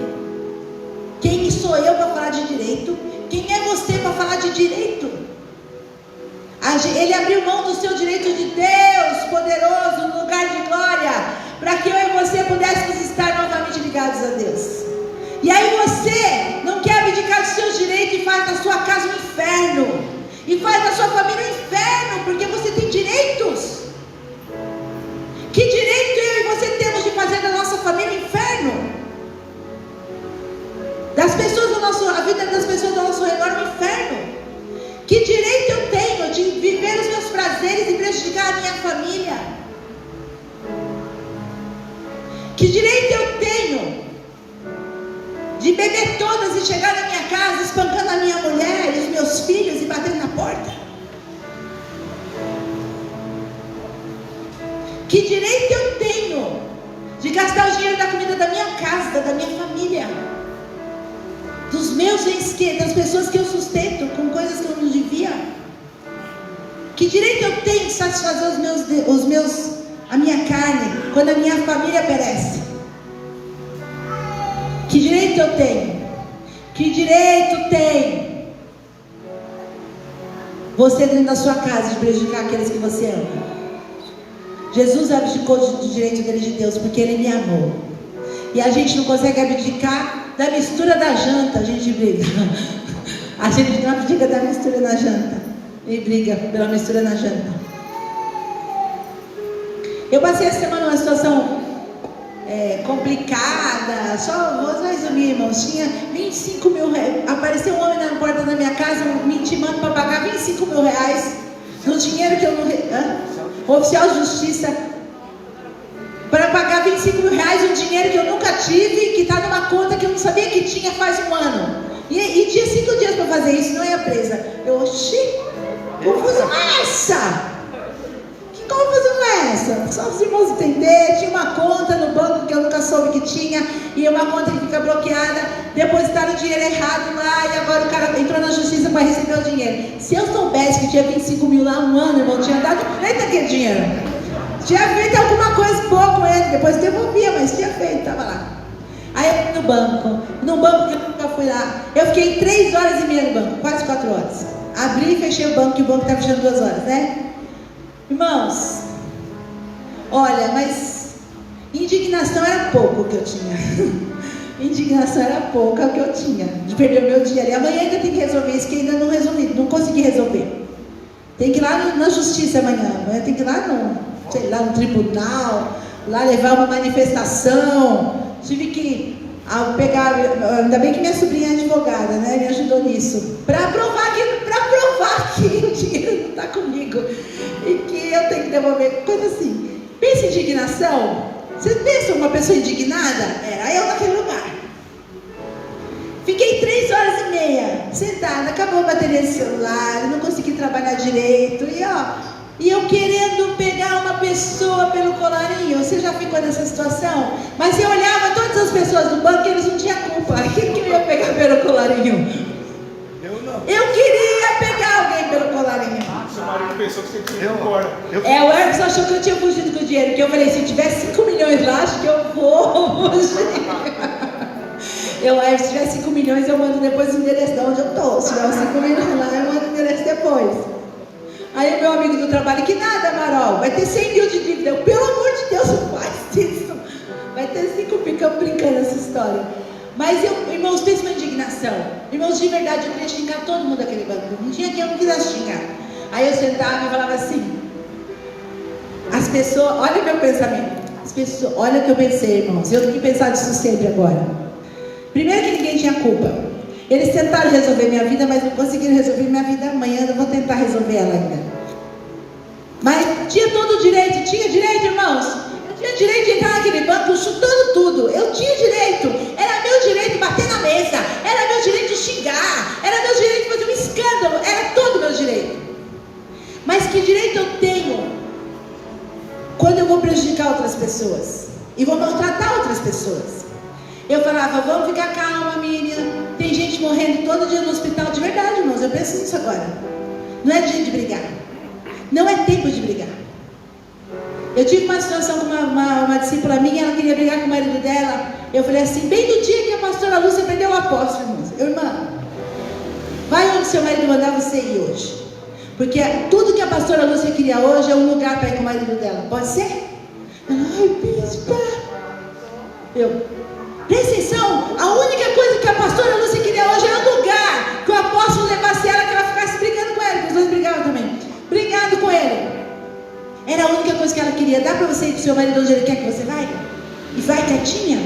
quem sou eu para falar de direito? Quem é você para falar de direito? Ele abriu mão do seu direito de Deus poderoso no lugar de glória, para que eu e você pudéssemos estar novamente ligados a Deus. E aí você não quer abdicar dos seus direitos e faz da sua casa um inferno, e faz da sua família um inferno, porque você tem direitos. Que direito eu e você temos de fazer da nossa família um inferno? Das pessoas do nosso, a vida das pessoas do nosso redor um inferno? Que direito eu tenho de viver os meus prazeres e prejudicar a minha família? Que direito eu tenho de beber todas e chegar na minha casa espancando a minha mulher e os meus filhos e batendo na porta? Que direito eu tenho de gastar o dinheiro da comida da minha casa, da minha família, dos meus entes, das pessoas que eu sustento com coisas que eu não devia? Que direito eu tenho de satisfazer a minha carne quando a minha família perece? Que direito eu tenho? Que direito tem você dentro da sua casa de prejudicar aqueles que você ama? Jesus abdicou do direito dele de Deus porque ele me amou. E a gente não consegue abdicar da mistura da janta, a gente briga. A gente não abdica da mistura na janta e briga pela mistura na janta. Eu passei essa semana uma situação complicada. Só vou resumir, irmãos. Tinha 25 mil reais. Apareceu um homem na porta da minha casa me intimando para pagar 25 mil reais no dinheiro que eu não... Oficial de justiça, para pagar 25 mil reais, um dinheiro que eu nunca tive, que está numa conta que eu não sabia que tinha faz um ano. E tinha 5 dias para fazer isso, não ia presa. Eu, oxi, que confusão é essa? Que confusão é essa? Só os irmãos entenderem. Tinha uma conta no banco que eu nunca soube que tinha, e uma conta que fica bloqueada, depositaram o dinheiro errado lá, e agora o cara entrou na justiça para receber o dinheiro. Se eu soubesse que tinha 25 mil lá um ano, irmão, tinha dado feito aquele dinheiro. Tinha feito alguma coisa boa com ele, depois devolvia, mas tinha feito, estava lá. Aí eu fui no banco que eu nunca fui lá. Eu fiquei 3 horas e meia no banco, quase 4 horas. Abri e fechei o banco, que o banco está fechando 2 horas, né? Irmãos, olha, mas indignação era pouco que eu tinha. Indignação era pouca o que eu tinha de perder o meu dia ali. Amanhã ainda tem que resolver isso que ainda não resolvi, não consegui resolver. Tem que ir lá na justiça amanhã tem que ir lá no tribunal, lá levar uma manifestação. Tive que pegar, ainda bem que minha sobrinha é advogada, né? Me ajudou nisso, para provar que o dinheiro não está comigo e que eu tenho que devolver, coisa assim. Pensa em indignação. Você pensa uma pessoa indignada? Era eu naquele lugar. Fiquei 3 horas e meia sentada, acabou a bateria do celular, não consegui trabalhar direito, e eu querendo pegar uma pessoa pelo colarinho. Você já ficou nessa situação? Mas eu olhava todas as pessoas do banco e eles não tinham culpa. Quem que eu ia pegar pelo colarinho? Eu não. Eu queria pegar alguém pelo colarinho. Seu marido pensou que você tinha ido embora. O Hermes achou que eu tinha fugido com o dinheiro, porque eu falei, se eu tiver 5 milhões lá, acho que eu vou fugir. Se tiver 5 milhões, eu mando depois o endereço de onde eu estou. Se tiver uns 5 milhões lá, eu mando o endereço depois. Aí o meu amigo do trabalho, que nada, Marol, vai ter 100 mil de dívida. Eu, pelo amor de Deus, não faz isso. Vai ter 5 mil, ficamos brincando essa história. Mas irmãos, pensa uma indignação. Irmãos, de verdade, eu queria xingar todo mundo daquele banco. Não tinha quem eu não quisesse xingar. Aí eu sentava e falava assim, as pessoas, olha meu pensamento, olha o que eu pensei, irmãos, eu tenho que pensar disso sempre agora. Primeiro que ninguém tinha culpa. Eles tentaram resolver minha vida, mas não conseguiram resolver minha vida. Amanhã eu vou tentar resolver ela ainda. Mas tinha todo o direito, tinha direito, irmãos. Eu tinha direito de entrar naquele banco chutando tudo. Eu tinha direito, era meu direito de bater na mesa, era meu direito de xingar, era meu direito de fazer um escândalo, era todo meu direito. Mas que direito eu tenho quando eu vou prejudicar outras pessoas e vou maltratar outras pessoas? Eu falava, vamos ficar calma, Miriam, tem gente morrendo todo dia no hospital, de verdade, irmãos, eu penso nisso agora. Não é dia de brigar, não é tempo de brigar. Eu tive uma situação com uma discípula minha, ela queria brigar com o marido dela. Eu falei assim, bem no dia que a pastora Lúcia perdeu o apóstolo, irmãos, irmã, vai onde seu marido mandar você ir hoje, porque tudo que a pastora Lúcia queria hoje é um lugar para ir com o marido dela, pode ser? Ela, ai, bispa, presta atenção, a única coisa que a pastora Lúcia queria hoje era um lugar que o apóstolo levasse ela, que ela ficasse brigando com ele, porque os dois brigavam também, brigando com ele. Era a única coisa que ela queria. Dá para você ir com seu marido onde ele quer que você vai? E vai quietinha?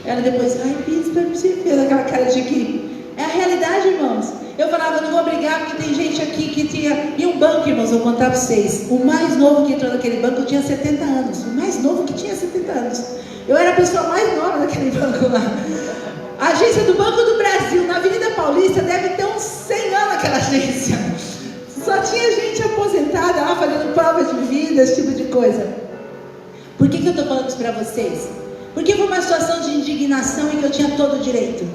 Ela depois, ai, bispa, você fez aquela cara de aqui. É a realidade, irmãos. Eu falava, não vou brigar porque tem gente aqui que tinha... E um banco, irmãos, eu vou contar para vocês. O mais novo que entrou naquele banco tinha 70 anos. O mais novo que tinha 70 anos. Eu era a pessoa mais nova daquele banco lá. A agência do Banco do Brasil, na Avenida Paulista, deve ter uns 100 anos aquela agência. Só tinha gente aposentada lá fazendo prova de vida, esse tipo de coisa. Por que eu estou falando isso para vocês? Porque foi uma situação de indignação em que eu tinha todo o direito.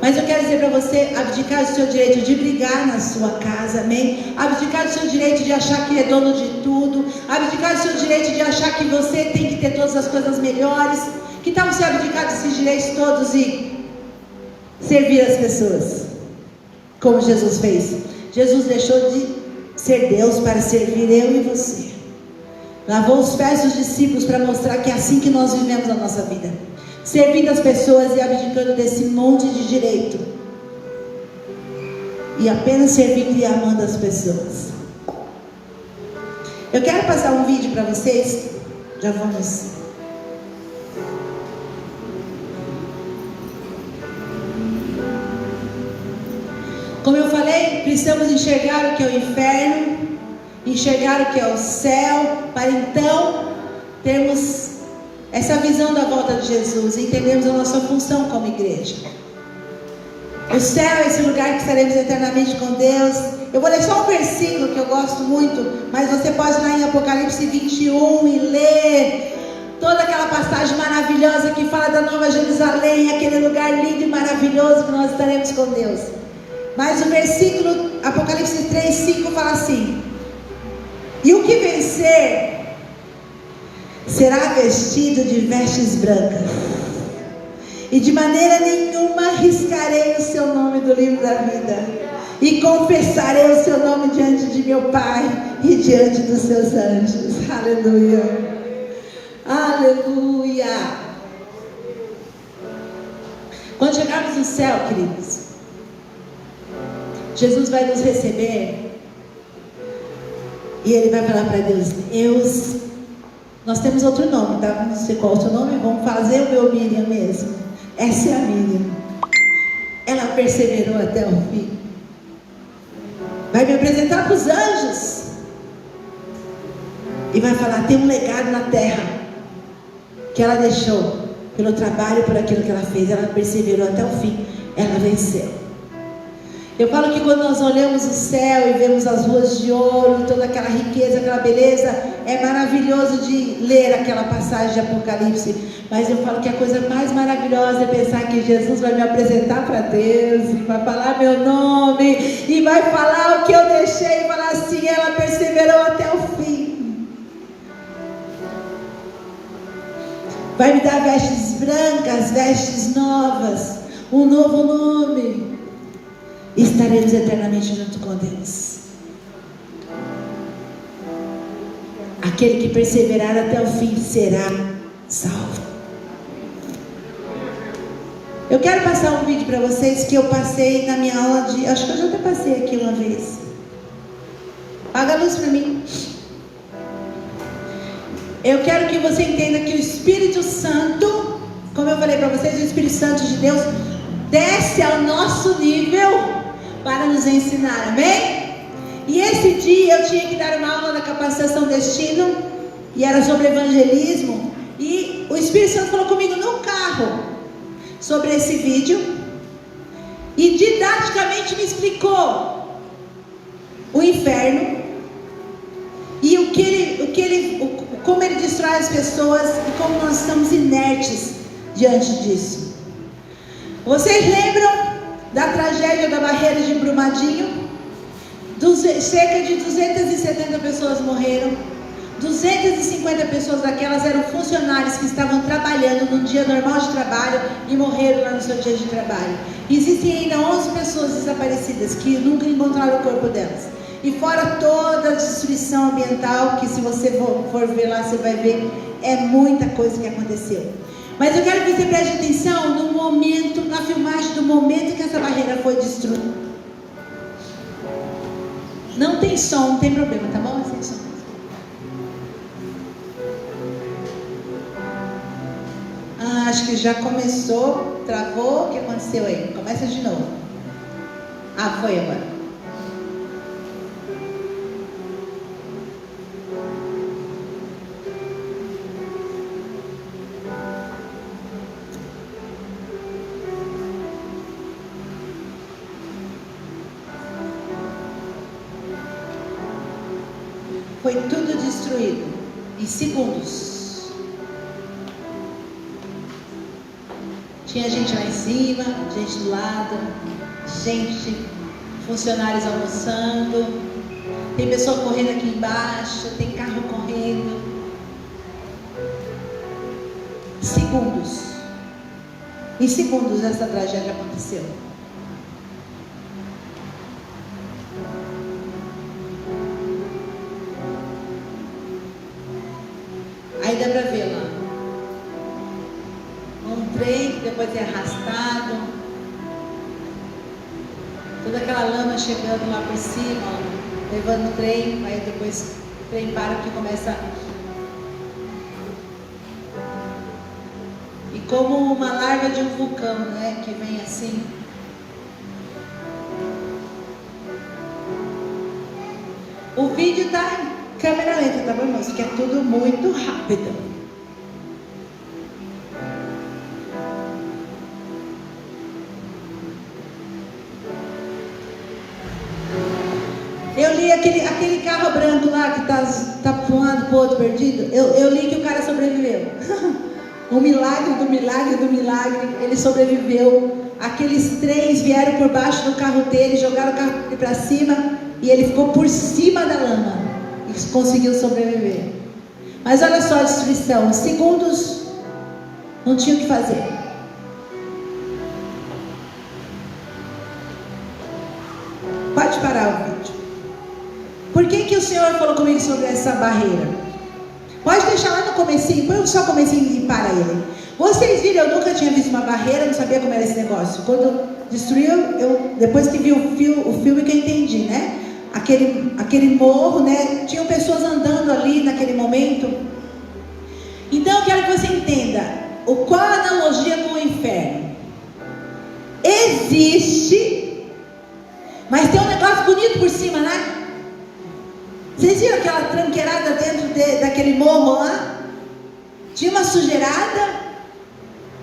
Mas eu quero dizer para você, abdicar do seu direito de brigar na sua casa, amém? Abdicar do seu direito de achar que é dono de tudo. Abdicar do seu direito de achar que você tem que ter todas as coisas melhores. Que tal você abdicar desses direitos todos e servir as pessoas? Como Jesus fez. Jesus deixou de ser Deus para servir eu e você. Lavou os pés dos discípulos para mostrar que é assim que nós vivemos a nossa vida. Servindo as pessoas e abdicando desse monte de direito. E apenas servindo e amando as pessoas. Eu quero passar um vídeo para vocês. Já vamos... Como eu falei, precisamos enxergar o que é o inferno, enxergar o que é o céu, para então termos essa visão da volta de Jesus, entendermos a nossa função como igreja. O céu é esse lugar que estaremos eternamente com Deus. Eu vou ler só um versículo que eu gosto muito, mas você pode ir lá em Apocalipse 21 e ler toda aquela passagem maravilhosa que fala da Nova Jerusalém, aquele lugar lindo e maravilhoso que nós estaremos com Deus. Mas o versículo, Apocalipse 3:5 fala assim: e o que vencer será vestido de vestes brancas, e de maneira nenhuma riscarei o seu nome do livro da vida, e confessarei o seu nome diante de meu Pai e diante dos seus anjos. Aleluia, aleluia. Quando chegarmos no céu, queridos, Jesus vai nos receber e Ele vai falar para Deus, nós temos outro nome, tá? Não sei qual é o seu nome, vamos fazer o meu Miriam mesmo. Essa é a Miriam. Ela perseverou até o fim. Vai me apresentar para os anjos e vai falar, tem um legado na terra que ela deixou, pelo trabalho, por aquilo que ela fez. Ela perseverou até o fim, ela venceu. Eu falo que quando nós olhamos o céu e vemos as ruas de ouro, toda aquela riqueza, aquela beleza, é maravilhoso de ler aquela passagem de Apocalipse. Mas eu falo que a coisa mais maravilhosa é pensar que Jesus vai me apresentar para Deus, e vai falar meu nome, e vai falar o que eu deixei, e falar assim, ela perseverou até o fim. Vai me dar vestes brancas, vestes novas, um novo nome. Estaremos eternamente junto com Deus. Aquele que perseverar até o fim será salvo. Eu quero passar um vídeo para vocês que eu passei na minha aula de... Acho que eu já até passei aqui uma vez. Apaga a luz para mim. Eu quero que você entenda que o Espírito Santo, como eu falei para vocês, o Espírito Santo de Deus desce ao nosso nível para nos ensinar, amém? E esse dia eu tinha que dar uma aula da capacitação destino, e era sobre evangelismo, e o Espírito Santo falou comigo no carro sobre esse vídeo, e didaticamente me explicou o inferno, e como ele destrói as pessoas, e como nós estamos inertes diante disso. Vocês lembram da tragédia da barreira de Brumadinho. Cerca de 270 pessoas morreram. 250 pessoas daquelas eram funcionários que estavam trabalhando num dia normal de trabalho e morreram lá no seu dia de trabalho. Existem ainda 11 pessoas desaparecidas que nunca encontraram o corpo delas. E fora toda a destruição ambiental, que se você for ver lá, você vai ver, é muita coisa que aconteceu. Mas eu quero que você preste atenção no momento, na filmagem do momento que essa barreira foi destruída. Não tem som, não tem problema, tá bom? Sem som. Acho que já começou, travou, o que aconteceu aí? Começa de novo. Foi agora. Foi tudo destruído em segundos. Tinha gente lá em cima, gente do lado, funcionários almoçando, tem pessoa correndo aqui embaixo, tem carro correndo. Segundos. Em segundos essa tragédia aconteceu. Aí dá para ver lá um trem que depois é arrastado, toda aquela lama chegando lá por cima, ó, levando o trem. Aí depois o trem para que começa, e como uma larva de um vulcão, né, que vem assim. O vídeo está em câmera lenta, tá bom, irmãos? Que é tudo muito rápido. Eu li aquele carro branco lá que tá para um lado para o outro perdido. Eu li que o cara sobreviveu. Um milagre do milagre do milagre, ele sobreviveu. Aqueles três vieram por baixo do carro dele, jogaram o carro dele para cima e ele ficou por cima da lama e conseguiu sobreviver. Mas olha só a destruição, em segundos não tinha o que fazer. Pode parar o vídeo. Por que o Senhor falou comigo sobre essa barreira? Pode deixar lá no comecinho, põe só o comecinho e para ele. Vocês viram, eu nunca tinha visto uma barreira, não sabia como era esse negócio. Quando destruiu, depois que vi o filme que eu entendi, né? Aquele morro, né? Tinham pessoas andando ali naquele momento. Então eu quero que você entenda qual a analogia com o inferno. Existe, mas tem um negócio bonito por cima, né? Vocês viram aquela tranqueirada dentro daquele morro lá? Tinha uma sujeirada,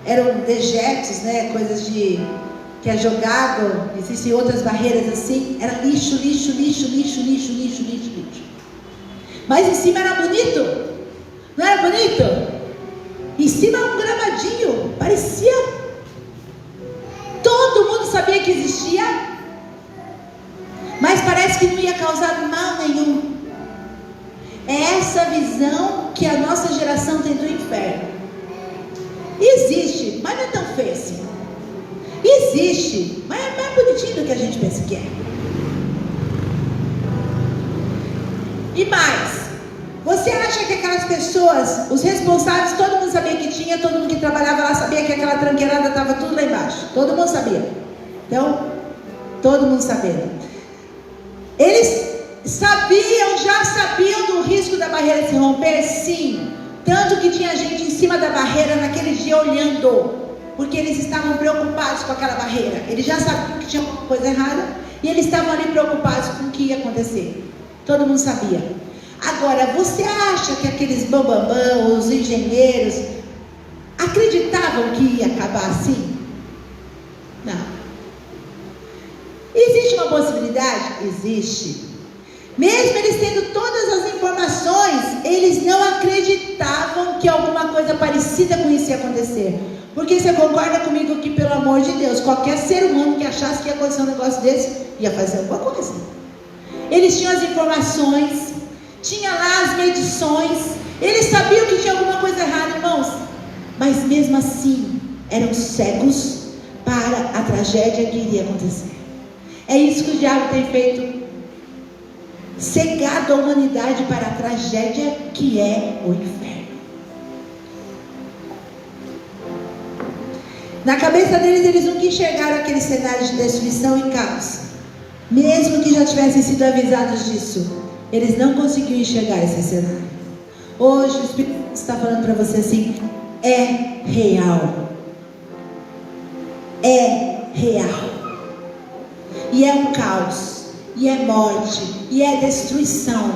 eram dejetos, né? Coisas que é jogado, existem outras barreiras assim. Era lixo. Mas em cima era bonito, não era bonito? Em cima era um gramadinho, parecia. Todo mundo sabia que existia, mas parece que não ia causar mal nenhum. É essa visão que a nossa geração tem do inferno. Existe, mas não é tão feio assim. Existe, mas é mais bonitinho do que a gente pensa que é. E mais, você acha que aquelas pessoas, os responsáveis, todo mundo sabia que tinha, todo mundo que trabalhava lá sabia que aquela tranqueirada estava tudo lá embaixo? Todo mundo sabia. Então, todo mundo sabendo. Eles já sabiam do risco da barreira se romper? Sim. Tanto que tinha gente em cima da barreira naquele dia olhando, porque eles estavam preocupados com aquela barreira. Eles já sabiam que tinha alguma coisa errada e eles estavam ali preocupados com o que ia acontecer. Todo mundo sabia. Agora, você acha que aqueles bambambam, os engenheiros, acreditavam que ia acabar assim? Não. Existe uma possibilidade? Existe. Mesmo eles tendo todas as informações, eles não acreditavam que alguma coisa parecida com isso ia acontecer. Porque você concorda comigo que, pelo amor de Deus, qualquer ser humano que achasse que ia acontecer um negócio desse, ia fazer alguma coisa. Eles tinham as informações, tinha lá as medições, eles sabiam que tinha alguma coisa errada, irmãos. Mas mesmo assim, eram cegos para a tragédia que iria acontecer. É isso que o diabo tem feito, cegado a humanidade para a tragédia que é o inferno. Na cabeça deles, eles nunca enxergaram aquele cenário de destruição e caos. Mesmo que já tivessem sido avisados disso, eles não conseguiam enxergar esse cenário. Hoje o Espírito Santo está falando para você assim: é real. É real. E é um caos, e é morte, e é destruição.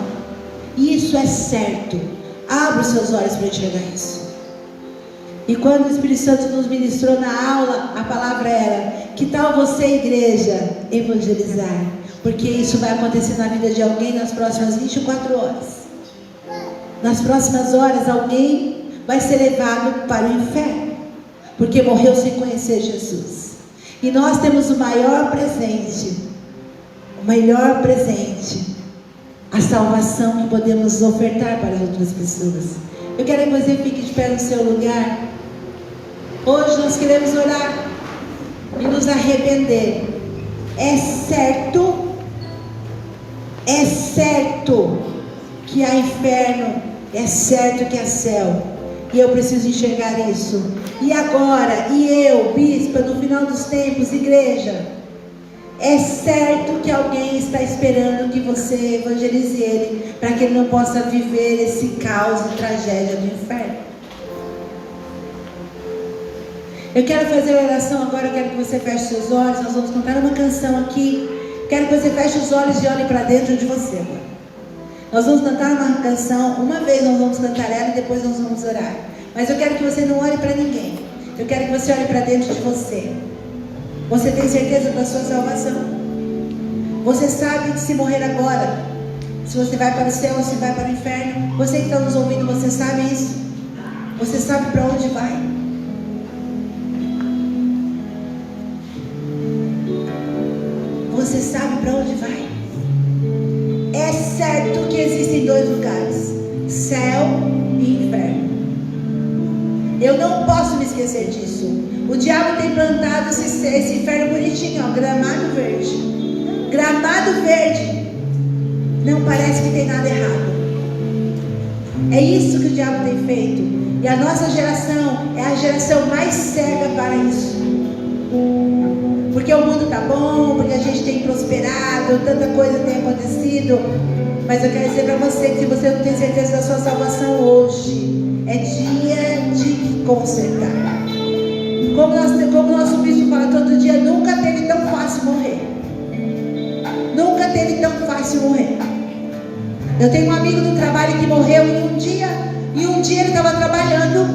E isso é certo. Abra os seus olhos para enxergar isso. E quando o Espírito Santo nos ministrou na aula, a palavra era: que tal você, igreja, evangelizar? Porque isso vai acontecer na vida de alguém nas próximas 24 horas. Nas próximas horas, alguém vai ser levado para o inferno, porque morreu sem conhecer Jesus. E nós temos o maior presente, a salvação que podemos ofertar para as outras pessoas. Eu quero que você fique de pé no seu lugar. Hoje nós queremos orar e nos arrepender. É certo que há inferno, é certo que há céu, e eu preciso enxergar isso. E agora, e eu, bispa, no final dos tempos, igreja, é certo que alguém está esperando que você evangelize ele, para que ele não possa viver esse caos e tragédia do inferno. Eu quero fazer a oração agora. Eu quero que você feche seus olhos. Nós vamos cantar uma canção aqui. Quero que você feche os olhos e olhe para dentro de você agora. Nós vamos cantar uma canção. Uma vez nós vamos cantar ela e depois nós vamos orar. Mas eu quero que você não olhe para ninguém. Eu quero que você olhe para dentro de você. Você tem certeza da sua salvação? Você sabe que se morrer agora, se você vai para o céu ou se vai para o inferno? Você que está nos ouvindo, você sabe isso? Você sabe para onde vai? Você sabe para onde vai? É certo que existem dois lugares: céu e inferno. Eu não posso me esquecer disso. O diabo tem plantado esse inferno bonitinho, ó, gramado verde. Gramado verde. Não parece que tem nada errado. É isso que o diabo tem feito. E a nossa geração é a geração mais cega para isso. Porque o mundo está bom, porque a gente tem prosperado, tanta coisa tem acontecido. Mas eu quero dizer para você que se você não tem certeza da sua salvação hoje, é dia de consertar. Como o nosso bispo fala todo dia, nunca teve tão fácil morrer. Nunca teve tão fácil morrer. Eu tenho um amigo do trabalho que morreu em um dia ele estava trabalhando.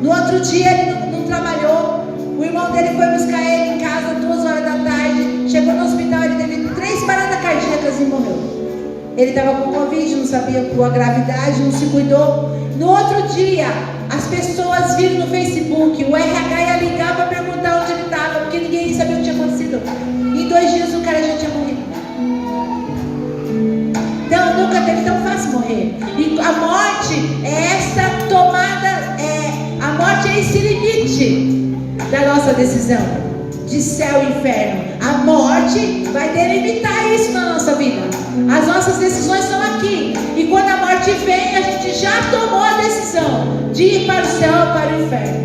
No outro dia ele não trabalhou. O irmão dele foi buscar ele em casa 2h da tarde. Chegou no hospital, ele teve 3 paradas cardíacas e morreu. Ele estava com Covid, não sabia a gravidade, não se cuidou. No outro dia, as pessoas viram no Facebook, o RH ia ligar para perguntar onde ele estava, porque ninguém sabia o que tinha acontecido. Em 2 dias o cara já tinha morrido. Então nunca teve tão fácil morrer. E a morte é essa tomada, a morte é esse limite da nossa decisão de céu e inferno. A morte vai delimitar isso na nossa vida. As nossas decisões estão aqui. E quando a morte vem, a gente já tomou a decisão de ir para o céu ou para o inferno.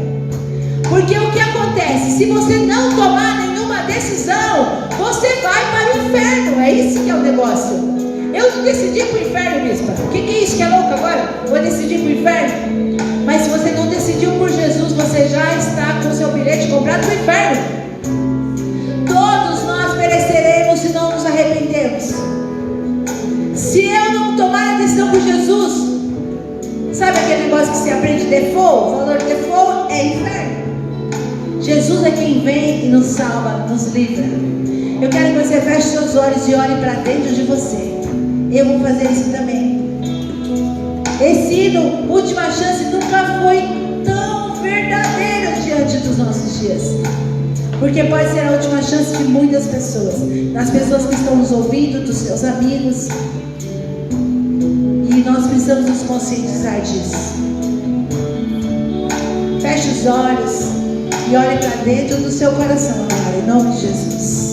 Porque o que acontece? Se você não tomar nenhuma decisão, você vai para o inferno. É isso que é o negócio. Eu não decidi para o inferno, bispa. O que é isso que é louco agora? Vou decidir para o inferno? Mas se você não decidiu por Jesus, você já está com o seu bilhete comprado para o inferno. Todos nós pereceremos se não nos arrependermos. Se eu não tomar a decisão por Jesus, sabe aquele negócio que se aprende default? O valor de default é inferno. Jesus é quem vem e nos salva, nos livra. Eu quero que você feche seus olhos e olhe para dentro de você. Eu vou fazer isso também. Esse hino, Última Chance, nunca foi tão verdadeiro diante dias. Porque pode ser a última chance de muitas pessoas, das pessoas que estão nos ouvindo, dos seus amigos. E nós precisamos nos conscientizar disso. Feche os olhos e olhe para dentro do seu coração agora, em nome de Jesus.